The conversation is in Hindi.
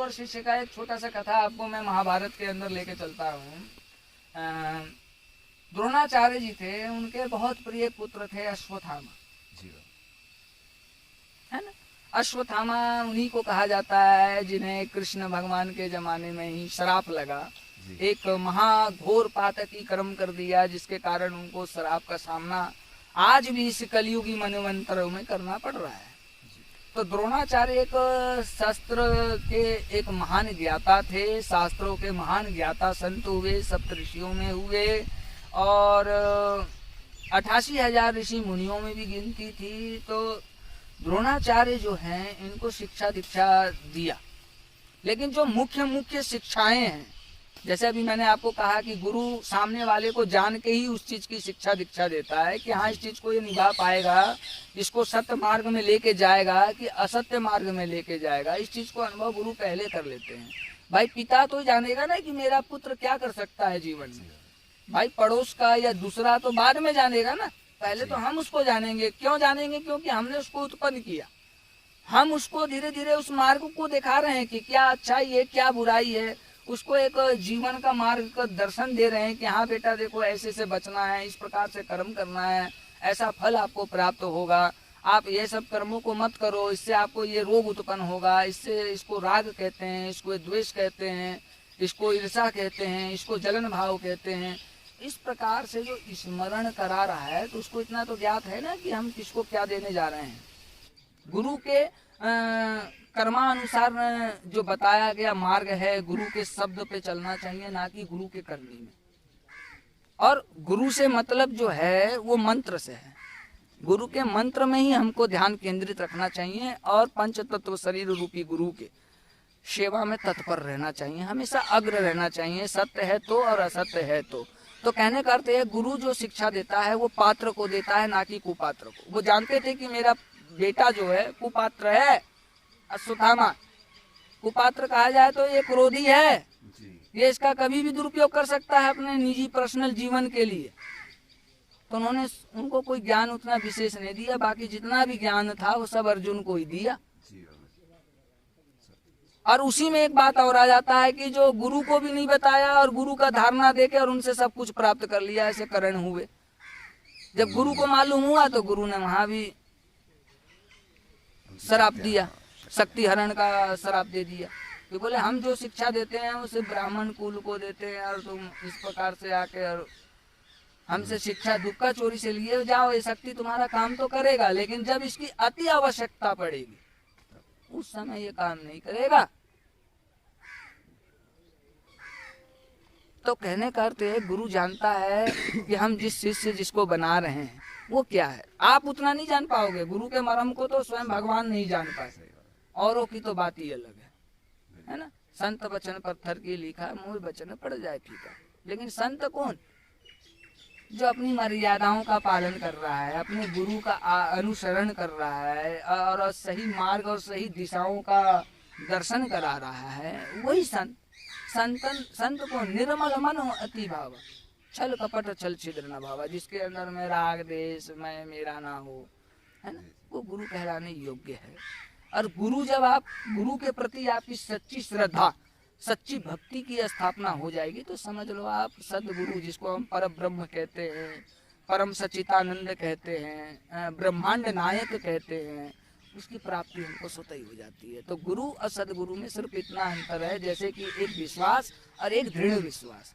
और शिष्य का एक छोटा सा कथा आपको मैं महाभारत के अंदर लेके चलता हूँ। द्रोणाचार्य जी थे, उनके बहुत प्रिय पुत्र थे अश्वत्थामा, है ना। अश्वत्थामा उन्हीं को कहा जाता है जिन्हें कृष्ण भगवान के जमाने में ही श्राप लगा, एक महाघोर पातकी कर्म कर दिया, जिसके कारण उनको श्राप का सामना आज भी इस कलयुगी मनवंतरों में करना पड़ रहा है। तो द्रोणाचार्य एक शास्त्र के एक महान ज्ञाता थे, शास्त्रों के महान ज्ञाता संत हुए, सप्तऋषियों में हुए और 88,000 ऋषि मुनियों में भी गिनती थी। तो द्रोणाचार्य जो हैं इनको शिक्षा दीक्षा दिया, लेकिन जो मुख्य मुख्य शिक्षाएं हैं, जैसे अभी मैंने आपको कहा कि गुरु सामने वाले को जान के ही उस चीज की शिक्षा दीक्षा देता है कि हाँ इस चीज को ये निभा पाएगा, इसको सत्य मार्ग में लेके जाएगा कि असत्य मार्ग में लेके जाएगा, इस चीज को अनुभव गुरु पहले कर लेते हैं। भाई पिता तो जानेगा ना कि मेरा पुत्र क्या कर सकता है जीवन में, भाई पड़ोस का या दूसरा तो बाद में जानेगा ना, पहले तो हम उसको जानेंगे। क्यों जानेंगे? क्योंकि हमने उसको उत्पन्न किया, हम उसको धीरे धीरे उस मार्ग को दिखा रहे हैं कि क्या अच्छाई है क्या बुराई है, उसको एक जीवन का मार्ग का दर्शन दे रहे हैं कि हाँ बेटा देखो ऐसे से बचना है, इस प्रकार से कर्म करना है, ऐसा फल आपको प्राप्त होगा, आप ये सब कर्मों को मत करो, इससे आपको ये रोग उत्पन्न होगा, इससे इसको राग कहते हैं, इसको द्वेष कहते हैं, इसको ईर्ष्या कहते हैं, इसको जलन भाव कहते हैं। इस प्रकार से जो स्मरण करा रहा है तो उसको इतना तो ज्ञात है ना कि हम किसको क्या देने जा रहे हैं। गुरु के कर्मानुसार जो बताया गया मार्ग है, गुरु के शब्द पे चलना चाहिए, ना कि गुरु के करनी में। और गुरु से मतलब जो है वो मंत्र से है, गुरु के मंत्र में ही हमको ध्यान केंद्रित रखना चाहिए और पंच तत्व शरीर रूपी गुरु के सेवा में तत्पर रहना चाहिए, हमेशा अग्र रहना चाहिए, सत्य है तो और असत्य है तो कहने का अर्थ है गुरु जो शिक्षा देता है वो पात्र को देता है, ना कि कुपात्र को। वो जानते थे कि मेरा बेटा जो है कुपात्र है, अश्वत्थामा कुपात्र कहा जाए तो ये क्रोधी है, ये इसका कभी भी दुरुपयोग कर सकता है अपने निजी पर्सनल जीवन के लिए। तो उन्होंने उनको कोई ज्ञान उतना विशेष नहीं दिया, बाकी जितना भी ज्ञान था वो सब अर्जुन को ही दिया। और उसी में एक बात और आ जाता है कि जो गुरु को भी नहीं बताया और गुरु का धारणा देके और उनसे सब कुछ प्राप्त कर लिया, ऐसे करण हुए। जब गुरु को मालूम हुआ तो गुरु ने वहां भी श्राप दिया, शक्ति हरण का श्राप दे दिया कि बोले हम जो शिक्षा देते हैं वो सिर्फ ब्राह्मण कुल को देते हैं और तुम इस प्रकार से आके और हमसे शिक्षा दुक्का चोरी से लिए जाओ, ये शक्ति तुम्हारा काम तो करेगा, लेकिन जब इसकी अति आवश्यकता पड़ेगी उस समय ये काम नहीं करेगा। तो कहने का अर्थ है गुरु जानता है कि हम जिस शिष्य जिसको बना रहे हैं वो क्या है। आप उतना नहीं जान पाओगे, गुरु के मर्म को तो स्वयं भगवान नहीं जान पाए, औरों की तो बात ही अलग है ना। संत वचन पत्थर की लिखा, मूल वचन पड़ जाए फीका। लेकिन संत कौन? जो अपनी मर्यादाओं का पालन कर रहा है, अपने गुरु का अनुसरण कर रहा है और सही मार्ग और सही दिशाओं का दर्शन करा रहा है, वही संत। संत को निर्मल मन हो अति भाव, छल कपट छल छिद्र न भावा, जिसके अंदर में राग देश मैं मेरा ना हो, है ना, वो गुरु कहलाने योग्य है। और गुरु जब आप गुरु के प्रति आपकी सच्ची श्रद्धा सच्ची भक्ति की स्थापना हो जाएगी तो समझ लो आप सदगुरु, जिसको हम पर ब्रह्म कहते हैं, परम सच्चिदानंद कहते हैं, ब्रह्मांड नायक कहते हैं, उसकी प्राप्ति हमको स्वतः ही हो जाती है। तो गुरु और सदगुरु में सिर्फ इतना अंतर है जैसे कि एक विश्वास और एक दृढ़ विश्वास।